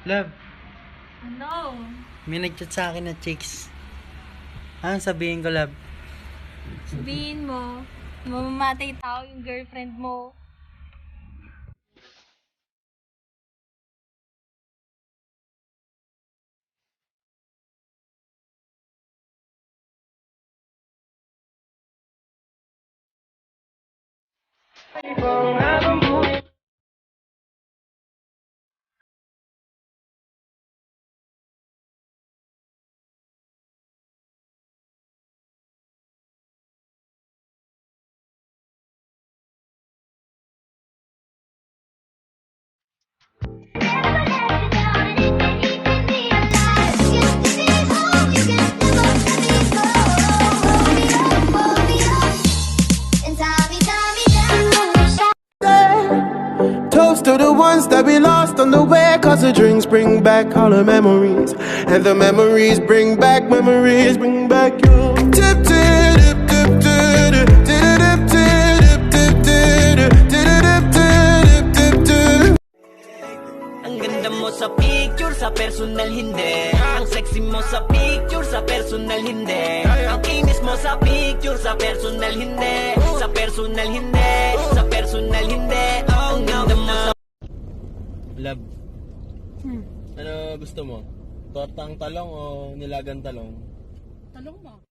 Love, Ano? may nag-chat sa akin na chicks. Anong sabihin ko, love? Sabihin mo, mamamatay tao yung girlfriend mo. Toast to the ones that we lost on the way, 'cause the drinks bring back all the memories, and the memories bring back you. Tip, tip, tip, tip, tip, tip, tip, tip, tip, tip, tip, tip, tip. Ang ganda mo sa picture, sa personal hindi. Ang sexy mo sa picture, sa personal hindi. Ang kinis mo sa picture, sa personal hindi. Sa personal hindi, sa personal hindi. Ang ganda mo sa... Love, ano gusto mo? Tortang talong o nilagang talong? Talong mo.